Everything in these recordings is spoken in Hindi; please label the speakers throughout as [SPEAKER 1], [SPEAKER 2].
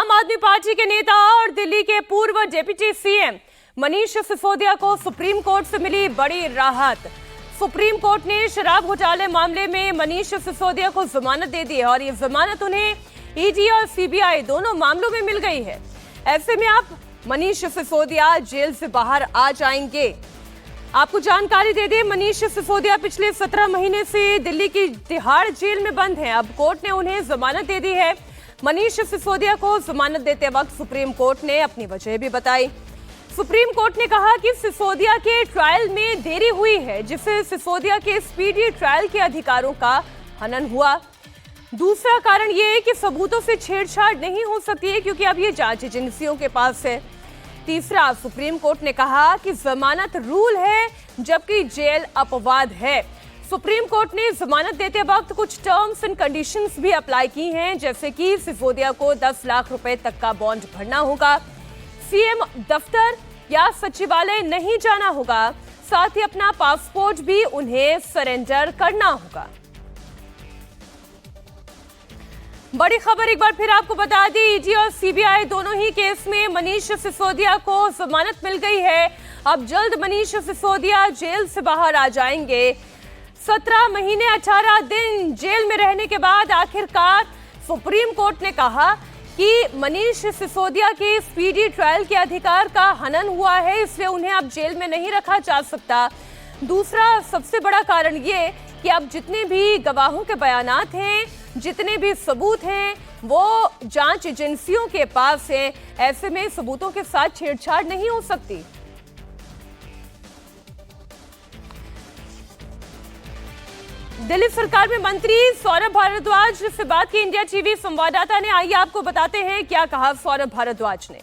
[SPEAKER 1] आम आदमी पार्टी के नेता और दिल्ली के पूर्व डिप्टी सीएम मनीष सिसोदिया को सुप्रीम कोर्ट से मिली बड़ी राहत। सुप्रीम कोर्ट ने शराब घोटाले मामले में मनीष सिसोदिया को जमानत दे दी है और ये जमानत उन्हें ईडी और सीबीआई दोनों मामलों में मिल गई है। ऐसे में अब मनीष सिसोदिया जेल से बाहर आ जाएंगे। आपको जानकारी दे दें, मनीष सिसोदिया पिछले 17 महीने से दिल्ली की तिहाड़ जेल में बंद हैं। अब कोर्ट ने उन्हें जमानत दे दी है। मनीष सिसोदिया को जमानत देते वक्त सुप्रीम कोर्ट ने अपनी वजह भी बताई। सुप्रीम कोर्ट ने कहा कि सिसोदिया के ट्रायल में देरी हुई है, जिससे सिसोदिया के स्पीडी ट्रायल के अधिकारों का हनन हुआ। दूसरा कारण यह है कि सबूतों से छेड़छाड़ नहीं हो सकती है, क्योंकि अब ये जांच एजेंसियों के पास है। तीसरा, सुप्रीम कोर्ट ने कहा कि जमानत रूल है जबकि जेल अपवाद है। सुप्रीम कोर्ट ने जमानत देते वक्त कुछ टर्म्स एंड कंडीशंस भी अप्लाई की हैं, जैसे कि सिसोदिया को 10 लाख रुपए तक का बॉन्ड भरना होगा, सीएम दफ्तर या सचिवालय नहीं जाना होगा, साथ ही अपना पासपोर्ट भी उन्हें सरेंडर करना होगा। बड़ी खबर एक बार फिर आपको बता दी, ईडी और सीबीआई दोनों ही केस में मनीष सिसोदिया को जमानत मिल गई है। अब जल्द मनीष सिसोदिया जेल से बाहर आ जाएंगे। 17 महीने 18 दिन जेल में रहने के बाद आखिरकार सुप्रीम कोर्ट ने कहा कि मनीष सिसोदिया के स्पीडी ट्रायल के अधिकार का हनन हुआ है, इसलिए उन्हें अब जेल में नहीं रखा जा सकता। दूसरा सबसे बड़ा कारण ये कि अब जितने भी गवाहों के बयानात हैं, जितने भी सबूत हैं, वो जांच एजेंसियों के पास हैं। ऐसे में सबूतों के साथ छेड़छाड़ नहीं हो सकती। दिल्ली सरकार में मंत्री सौरभ भारद्वाज से बात की इंडिया टीवी संवाददाता ने। आइए आपको बताते हैं क्या कहा सौरभ भारद्वाज ने।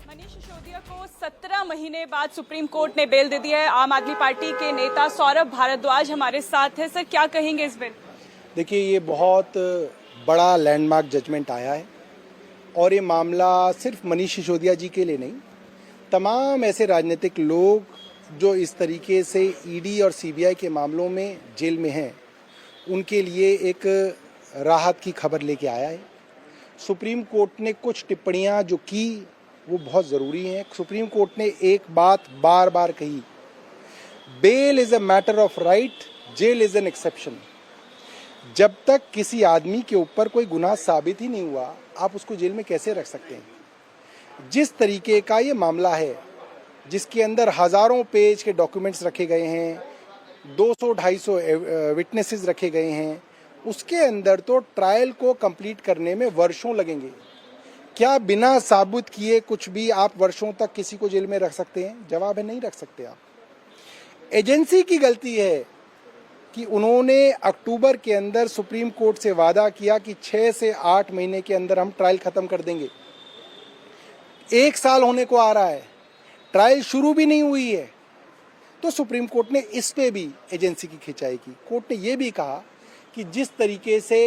[SPEAKER 2] मनीष सिसोदिया को 17 महीने बाद सुप्रीम कोर्ट ने बेल दे दी है। आम आदमी पार्टी के नेता सौरभ भारद्वाज हमारे साथ है। सर, क्या कहेंगे इस बेल?
[SPEAKER 3] देखिए, ये बहुत बड़ा लैंडमार्क जजमेंट आया है और ये मामला सिर्फ मनीष सिसोदिया जी के लिए नहीं, तमाम ऐसे राजनीतिक लोग जो इस तरीके से ईडी और सीबीआई के मामलों में जेल में हैं, उनके लिए एक राहत की खबर लेके आया है। सुप्रीम कोर्ट ने कुछ टिप्पणियां जो की वो बहुत ज़रूरी हैं। सुप्रीम कोर्ट ने एक बात बार बार कही, bail is a matter of right, jail is an exception. जब तक किसी आदमी के ऊपर कोई गुनाह साबित ही नहीं हुआ, आप उसको जेल में कैसे रख सकते हैं? जिस तरीके का ये मामला है, जिसके अंदर हज़ारों पेज के डॉक्यूमेंट्स रखे गए हैं, 200-250 विटनेसेस रखे गए हैं, उसके अंदर तो ट्रायल को कंप्लीट करने में वर्षों लगेंगे। क्या बिना साबित किए कुछ भी आप वर्षों तक किसी को जेल में रख सकते हैं? जवाब है, नहीं रख सकते आप। एजेंसी की गलती है कि उन्होंने अक्टूबर के अंदर सुप्रीम कोर्ट से वादा किया कि 6 से 8 महीने के अंदर हम ट्रायल खत्म कर देंगे। 1 साल होने को आ रहा है, ट्रायल शुरू भी नहीं हुई है। तो सुप्रीम कोर्ट ने इस पे भी एजेंसी की खिंचाई की। कोर्ट ने यह भी कहा कि जिस तरीके से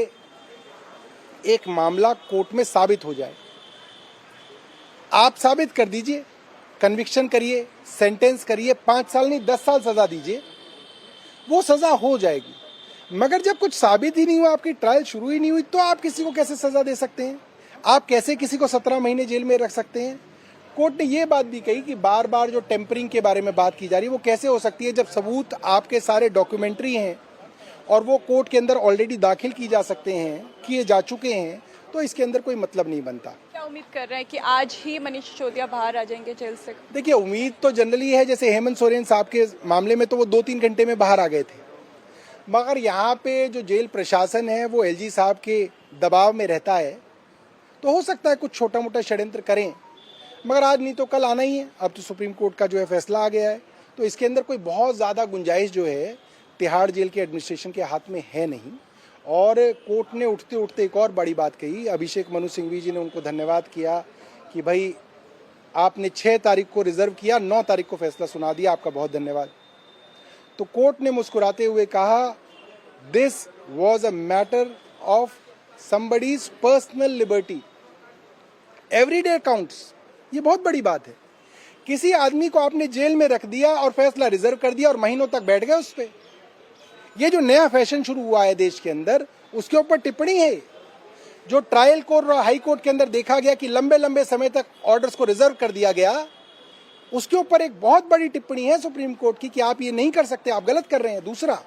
[SPEAKER 3] एक मामला कोर्ट में साबित हो जाए, आप साबित कर दीजिए, कन्विक्शन करिए, सेंटेंस करिए, 5 साल नहीं 10 साल सजा दीजिए, वो सजा हो जाएगी। मगर जब कुछ साबित ही नहीं हुआ, आपकी ट्रायल शुरू ही नहीं हुई, तो आप किसी को कैसे सजा दे सकते हैं? आप कैसे किसी को 17 महीने जेल में रख सकते हैं? कोर्ट ने ये बात भी कही कि बार बार जो टेम्परिंग के बारे में बात की जा रही है, वो कैसे हो सकती है जब सबूत आपके सारे डॉक्यूमेंट्री हैं और वो कोर्ट के अंदर ऑलरेडी दाखिल की जा सकते हैं, किए जा चुके हैं, तो इसके अंदर कोई मतलब नहीं बनता।
[SPEAKER 2] क्या उम्मीद कर रहे हैं कि आज ही मनीष सिसोदिया बाहर आ जाएंगे जेल से?
[SPEAKER 3] देखिए, उम्मीद तो जनरली है, जैसे हेमंत सोरेन साहब के मामले में तो वो 2-3 घंटे में बाहर आ गए थे। मगर यहाँ पे जो जेल प्रशासन है वो एलजी साहब के दबाव में रहता है, तो हो सकता है कुछ छोटा मोटा षड्यंत्र करें, मगर आज नहीं तो कल आना ही है। अब तो सुप्रीम कोर्ट का जो है फैसला आ गया है, तो इसके अंदर कोई बहुत ज़्यादा गुंजाइश जो है तिहाड़ जेल के एडमिनिस्ट्रेशन के हाथ में है नहीं। और कोर्ट ने उठते उठते एक और बड़ी बात कही। अभिषेक मनु सिंघवी जी ने उनको धन्यवाद किया कि भाई आपने 6 तारीख को रिजर्व किया, 9 तारीख को फैसला सुना दिया, आपका बहुत धन्यवाद। तो कोर्ट ने मुस्कुराते हुए कहा, this was a matter of somebody's personal liberty, every day counts. ये बहुत बड़ी बात है। किसी आदमी को आपने जेल में रख दिया और फैसला रिजर्व कर दिया और महीनों तक बैठ गए उस पर। ये जो नया फैशन शुरू हुआ है देश के अंदर, उसके ऊपर टिप्पणी है। जो ट्रायल कोर्ट और हाई कोर्ट के अंदर देखा गया कि लंबे लंबे समय तक ऑर्डर्स को रिजर्व कर दिया गया, उसके ऊपर एक बहुत बड़ी टिप्पणी है सुप्रीम कोर्ट की कि आप ये नहीं कर सकते, आप गलत कर रहे हैं। दूसरा,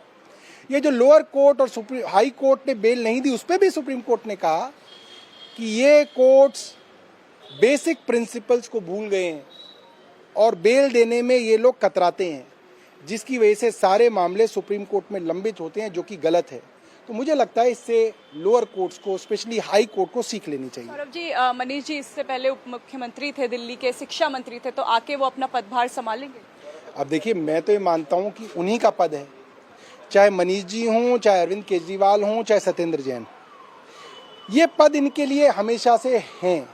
[SPEAKER 3] ये जो लोअर कोर्ट और हाई कोर्ट ने बेल नहीं दी, उस पर भी सुप्रीम कोर्ट ने कहा कि ये कोर्ट्स बेसिक प्रिंसिपल्स को भूल गए हैं और बेल देने में ये लोग कतराते हैं, जिसकी वजह से सारे मामले सुप्रीम कोर्ट में लंबित होते हैं, जो कि गलत है। तो मुझे लगता है इससे लोअर कोर्ट्स को, स्पेशली हाई कोर्ट को, सीख लेनी चाहिए।
[SPEAKER 2] सौरभ जी, मनीष जी इससे पहले उप मुख्यमंत्री थे, दिल्ली के शिक्षा मंत्री थे, तो आके वो अपना पदभार संभालेंगे?
[SPEAKER 3] अब देखिए, मैं तो ये मानता हूँ कि उन्हीं का पद है, चाहे मनीष जी हों, चाहे अरविंद केजरीवाल हों, चाहे सत्येंद्र जैन, ये पद इनके लिए हमेशा से हैं।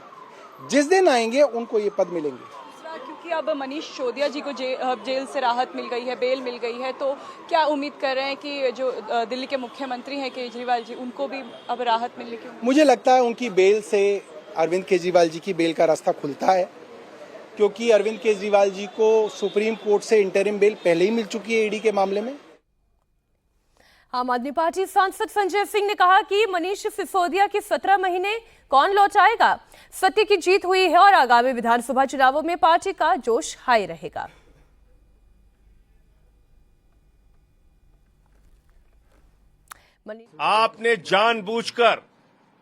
[SPEAKER 3] जिस दिन आएंगे उनको ये पद मिलेंगे।
[SPEAKER 2] क्योंकि अब मनीष सिसोदिया जी को जेल से राहत मिल गई है, बेल मिल गई है, तो क्या उम्मीद कर रहे हैं कि जो दिल्ली के मुख्यमंत्री हैं केजरीवाल जी, उनको भी अब राहत मिलने की? मुझे
[SPEAKER 3] लगता है उनकी बेल से अरविंद केजरीवाल जी की बेल का रास्ता खुलता है, क्योंकि अरविंद केजरीवाल जी को सुप्रीम कोर्ट से इंटरिम बेल पहले ही मिल चुकी है ईडी के मामले में।
[SPEAKER 1] आम आदमी पार्टी सांसद संजय सिंह ने कहा कि मनीष सिसोदिया की 17 महीने कौन लौटाएगा। सत्य की जीत हुई है और आगामी विधानसभा चुनावों में पार्टी का जोश हाई रहेगा।
[SPEAKER 4] आपने जानबूझकर,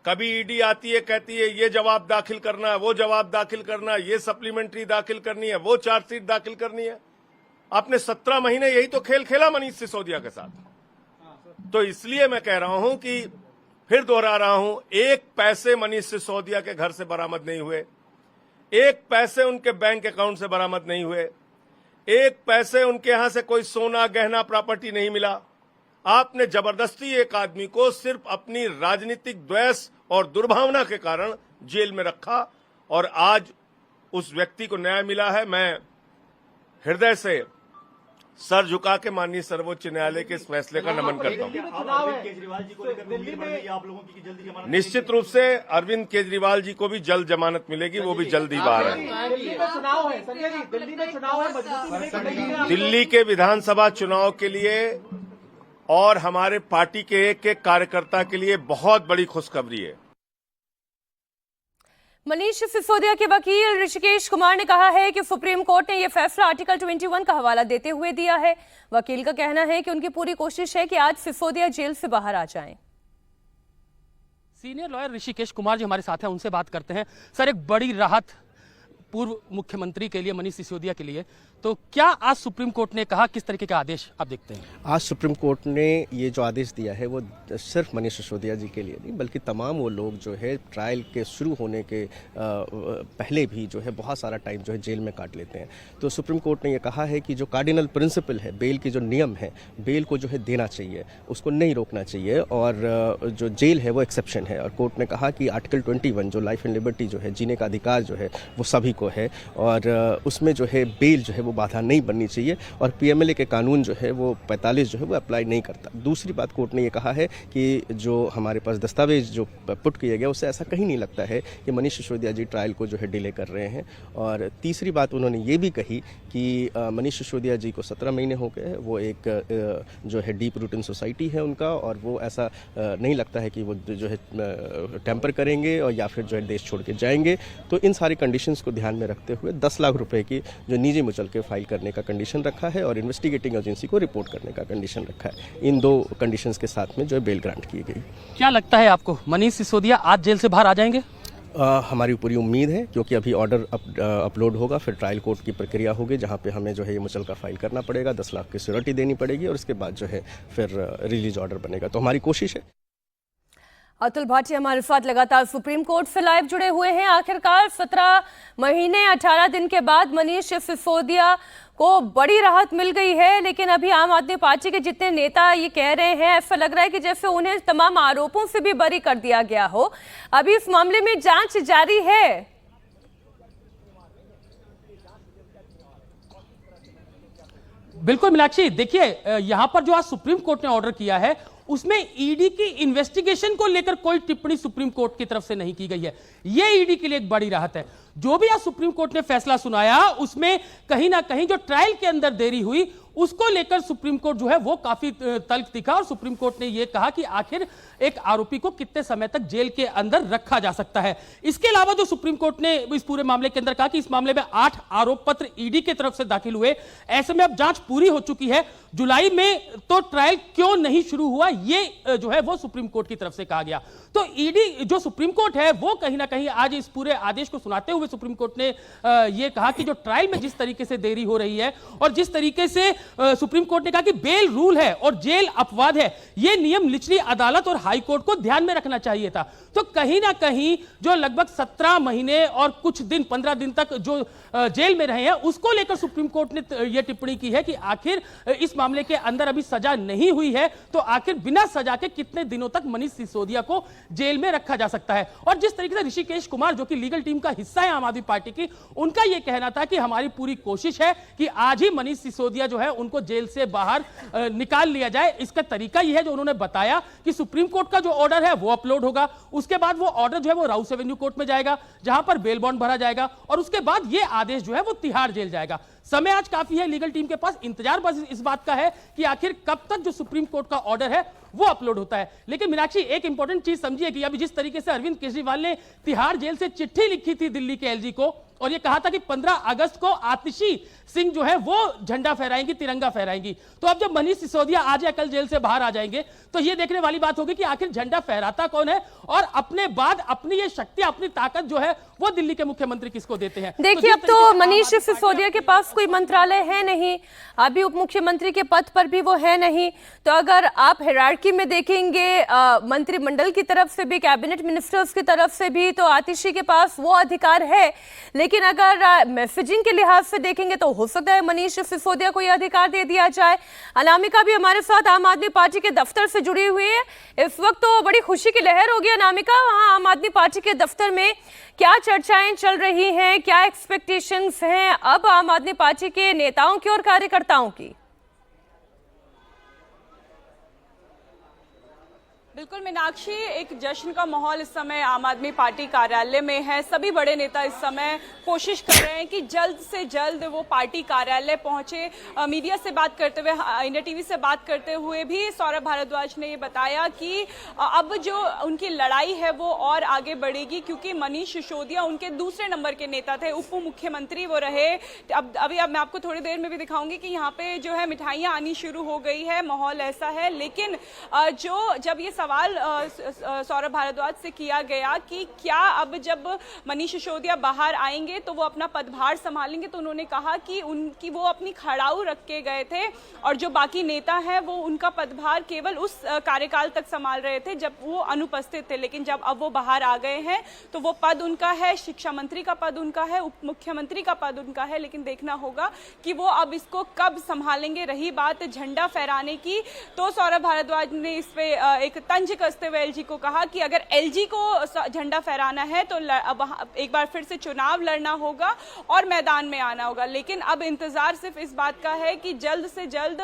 [SPEAKER 4] कभी ईडी आती है कहती है ये जवाब दाखिल करना है, वो जवाब दाखिल करना है, ये सप्लीमेंट्री दाखिल करनी है, वो चार्जशीट दाखिल करनी है। आपने 17 महीने यही तो खेल खेला मनीष सिसोदिया के साथ। तो इसलिए मैं कह रहा हूं कि फिर दोहरा रहा हूं, एक पैसे मनीष सिसोदिया के घर से बरामद नहीं हुए, एक पैसे उनके बैंक अकाउंट से बरामद नहीं हुए, एक पैसे उनके यहां से कोई सोना गहना प्रॉपर्टी नहीं मिला। आपने जबरदस्ती एक आदमी को सिर्फ अपनी राजनीतिक द्वेष और दुर्भावना के कारण जेल में रखा और आज उस व्यक्ति को न्याय मिला है। मैं हृदय से सर झुका के माननीय सर्वोच्च न्यायालय के इस फैसले का नमन करता हूं। निश्चित रूप से अरविंद केजरीवाल जी को भी जल्द जमानत मिलेगी, वो भी जल्द ही बाहर है। दिल्ली के विधानसभा चुनाव के लिए और हमारे पार्टी के एक एक कार्यकर्ता के लिए बहुत बड़ी खुशखबरी है।
[SPEAKER 1] मनीष सिसोदिया के वकील ऋषिकेश कुमार ने कहा है कि सुप्रीम कोर्ट ने यह फैसला आर्टिकल 21 का हवाला देते हुए दिया है। वकील का कहना है कि उनकी पूरी कोशिश है कि आज सिसोदिया जेल से बाहर आ जाएं।
[SPEAKER 5] सीनियर लॉयर ऋषिकेश कुमार जी हमारे साथ हैं, उनसे बात करते हैं। सर, एक बड़ी राहत पूर्व मुख्यमंत्री के लिए, मनीष सिसोदिया के लिए, तो क्या आज सुप्रीम कोर्ट ने कहा, किस तरीके का आदेश आप देखते हैं?
[SPEAKER 6] आज सुप्रीम कोर्ट ने ये जो आदेश दिया है वो सिर्फ मनीष सिसोदिया जी के लिए नहीं, बल्कि तमाम वो लोग जो है ट्रायल के शुरू होने के पहले भी जो है बहुत सारा टाइम जो है जेल में काट लेते हैं। तो सुप्रीम कोर्ट ने ये कहा है कि जो कार्डिनल प्रिंसिपल है, बेल की जो नियम है, बेल को जो है देना चाहिए, उसको नहीं रोकना चाहिए, और जो जेल है वो एक्सेप्शन है। और कोर्ट ने कहा कि आर्टिकल 21 जो लाइफ एंड लिबर्टी जो है, जीने का अधिकार जो है वो सभी को है, और उसमें जो है बेल जो है वो बाधा नहीं बननी चाहिए, और पीएमएलए के कानून जो है वो 45 जो है वो अप्लाई नहीं करता। दूसरी बात कोर्ट ने ये कहा है कि जो हमारे पास दस्तावेज जो पुट किया गया उससे ऐसा कहीं नहीं लगता है कि मनीष सिसोदिया जी ट्रायल को जो है डिले कर रहे हैं। और तीसरी बात उन्होंने ये भी कही कि मनीष सिसोदिया जी को 17 महीने हो गए हैं, वो एक जो है डीप रूट इन सोसाइटी है उनका, और वो ऐसा नहीं लगता है कि वो जो है टेम्पर करेंगे और या फिर जो है देश छोड़ के जाएंगे। तो इन सारी कंडीशंस को ध्यान में रखते हुए 10 लाख रुपए की जो निजी मुचलके फाइल करने का कंडीशन रखा है और इन्वेस्टिगेटिंग एजेंसी को रिपोर्ट करने का कंडीशन रखा है। इन दो कंडीशंस के साथ में जो है बेल ग्रांट की गई।
[SPEAKER 5] क्या लगता है आपको, मनीष सिसोदिया आज जेल से बाहर आ जाएंगे?
[SPEAKER 6] हमारी पूरी उम्मीद है, क्योंकि अभी ऑर्डर अपलोड होगा, फिर ट्रायल कोर्ट की प्रक्रिया होगी जहां पे हमें जो है ये मुचलका फाइल करना पड़ेगा, 10 लाख की सिक्योरिटी देनी पड़ेगी, और उसके बाद जो है फिर रिलीज ऑर्डर बनेगा। तो हमारी कोशिश है।
[SPEAKER 1] अतुल भाटिया हमारे साथ लगातार सुप्रीम कोर्ट से लाइव जुड़े हुए हैं। आखिरकार 17 महीने 18 दिन के बाद मनीष सिसोदिया को बड़ी राहत मिल गई है, लेकिन अभी आम आदमी पार्टी के जितने नेता ये कह रहे हैं, ऐसा लग रहा है कि जैसे उन्हें तमाम आरोपों से भी बरी कर दिया गया हो। अभी इस मामले में जांच जारी है।
[SPEAKER 5] बिल्कुल मीनाक्षी, देखिए यहां पर जो आज सुप्रीम कोर्ट ने ऑर्डर किया है उसमें ईडी की इन्वेस्टिगेशन को लेकर कोई टिप्पणी सुप्रीम कोर्ट की तरफ से नहीं की गई है। यह ईडी के लिए एक बड़ी राहत है। जो भी आज सुप्रीम कोर्ट ने फैसला सुनाया उसमें कहीं ना कहीं जो ट्रायल के अंदर देरी हुई उसको लेकर सुप्रीम कोर्ट जो है वो काफी तल्ख दिखा और सुप्रीम कोर्ट ने यह कहा कि आखिर एक आरोपी को कितने समय तक जेल के अंदर रखा जा सकता है। इसके अलावा जो सुप्रीम कोर्ट ने इस पूरे मामले के अंदर कहा कि इस मामले में 8 आरोप पत्र ईडी की तरफ से दाखिल हुए, ऐसे में अब जांच पूरी हो चुकी है, जुलाई में तो ट्रायल क्यों नहीं शुरू हुआ, ये जो है वो सुप्रीम कोर्ट की तरफ से कहा गया। तो ईडी जो सुप्रीम कोर्ट है वो कहीं ना कहीं आज इस पूरे आदेश को सुनाते हुए सुप्रीम कोर्ट ने ये कहा कि जो ट्रायल में जिस तरीके से देरी हो रही है और जिस तरीके से सुप्रीम कोर्ट ने कहा कि बेल रूल है और जेल अपवाद है, ये नियम निचली अदालत और हाई कोर्ट को ध्यान में रखना चाहिए था। तो कहीं ना कहीं जो लगभग 17 महीने और कुछ दिन 15 दिन तक जो जेल में रहे हैं उसको लेकर सुप्रीम कोर्ट ने यह टिप्पणी की है कि आखिर इस मामले के अंदर अभी सजा नहीं हुई है तो आखिर बिना सजा के कितने दिनों तक मनीष सिसोदिया को जेल में रखा जा सकता है। और जिस तरीके से ऋषिकेश कुमार जो कि लीगल टीम का हिस्सा है आम आदमी पार्टी की, उनका यह कहना था कि हमारी पूरी कोशिश है कि आज ही मनीष सिसोदिया जो है उनको जेल से बाहर निकाल लिया जाए। इसका तरीका यह है जो उन्होंने बताया कि सुप्रीम कोर्ट का जो ऑर्डर है वो अपलोड होगा, उसके बाद वो ऑर्डर जो है वो राउस एवेन्यू कोर्ट में जाएगा जहां पर बेल बॉन्ड भरा जाएगा और उसके बाद ये आदेश जो है वो तिहाड़ जेल जाएगा। समय आज काफी है लीगल टीम के पास, इंतजार बस इस बात का है कि आखिर कब तक जो सुप्रीम कोर्ट का ऑर्डर है वो अपलोड होता है। लेकिन मीनाक्षी एक इंपॉर्टेंट चीज समझिए कि अभी जिस तरीके से अरविंद केजरीवाल ने तिहाड़ जेल से चिट्ठी लिखी थी दिल्ली के एलजी को और ये कहा था कि 15 अगस्त को आतिशी सिंह जो है वो झंडा फहराएंगी, तिरंगा फहराएंगी, तो अब जब मनीष सिसोदिया आज या कल जेल से बाहर आ जाएंगे तो ये देखने वाली बात होगी कि आखिर झंडा फहराता कौन है और अपने बाद अपनी ये शक्ति, अपनी ताकत जो है वो दिल्ली के मुख्यमंत्री किसको देते हैं।
[SPEAKER 1] देखिए, अब तो मनीष सिसोदिया के पास कोई मंत्रालय है नहीं, अभी उप मुख्यमंत्री के पद पर भी वो है नहीं, तो अगर आप हायरार्की में देखेंगे मंत्रिमंडल की तरफ से भी, कैबिनेट मिनिस्टर्स की तरफ से भी, तो आतिशी के पास वो अधिकार है। लेकिन अगर मैसेजिंग के लिहाज से देखेंगे तो हो सकता है मनीष सिसोदिया को यह अधिकार दे दिया जाए। अनामिका भी हमारे साथ आम आदमी पार्टी के दफ्तर से जुड़ी हुई है, इस वक्त तो बड़ी खुशी की लहर होगी अनामिका, वहां आम आदमी पार्टी के दफ्तर में क्या चर्चाएं चल रही हैं, क्या एक्सपेक्टेशंस हैं अब आम आदमी पार्टी के नेताओं की और कार्यकर्ताओं की?
[SPEAKER 2] बिल्कुल मीनाक्षी, एक जश्न का माहौल इस समय आम आदमी पार्टी कार्यालय में है। सभी बड़े नेता इस समय कोशिश कर रहे हैं कि जल्द से जल्द वो पार्टी कार्यालय पहुंचे। मीडिया से बात करते हुए, इंडिया टीवी से बात करते हुए भी सौरभ भारद्वाज ने ये बताया कि अब जो उनकी लड़ाई है वो और आगे बढ़ेगी, क्योंकि मनीष सिसोदिया उनके दूसरे नंबर के नेता थे, उप मुख्यमंत्री वो रहे। अब मैं आपको थोड़ी देर में भी दिखाऊंगी कि यहाँ पे जो है मिठाइयाँ आनी शुरू हो गई है, माहौल ऐसा है। लेकिन जब ये सवाल सौरभ भारद्वाज से किया गया कि क्या अब जब मनीष सिसोदिया बाहर आएंगे तो वो अपना पदभार संभालेंगे, तो उन्होंने कहा कि वो अपनी खड़ाऊ रख के गए थे और जो बाकी नेता हैं वो उनका पदभार केवल उस कार्यकाल तक संभाल रहे थे जब वो अनुपस्थित थे। लेकिन जब अब वो बाहर आ गए हैं तो वो पद उनका है, शिक्षा मंत्री का पद उनका है, उप मुख्यमंत्री का पद उनका है। लेकिन देखना होगा कि वो अब इसको कब संभालेंगे। रही बात झंडा फहराने की, तो सौरभ भारद्वाज ने इस पे एक तंज कसते हुए एलजी को कहा कि अगर एलजी को झंडा फहराना है तो अब एक बार फिर से चुनाव लड़ना होगा और मैदान में आना होगा। लेकिन अब इंतजार सिर्फ इस बात का है कि जल्द से जल्द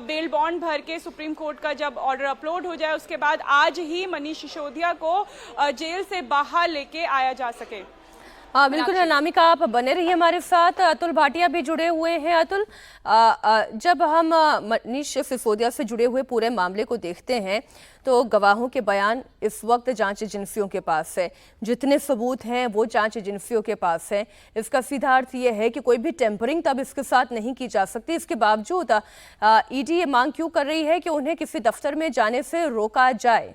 [SPEAKER 2] बेल बॉन्ड भर के सुप्रीम कोर्ट का जब ऑर्डर अपलोड हो जाए उसके बाद आज ही मनीष सिसोदिया को जेल से बाहर लेके आया जा सके।
[SPEAKER 1] हाँ बिल्कुल अनामिका, आप बने रहिए हमारे साथ। अतुल भाटिया भी जुड़े हुए हैं। अतुल, जब हम मनीष सिसोदिया से जुड़े हुए पूरे मामले को देखते हैं तो गवाहों के बयान इस वक्त जांच एजेंसियों के पास है, जितने सबूत हैं वो जांच एजेंसियों के पास है। इसका सीधा अर्थ ये है कि कोई भी टेम्परिंग तब इसके साथ नहीं की जा सकती। इसके बावजूद ईडी ये मांग क्यों कर रही है कि उन्हें किसी दफ्तर में जाने से रोका जाए?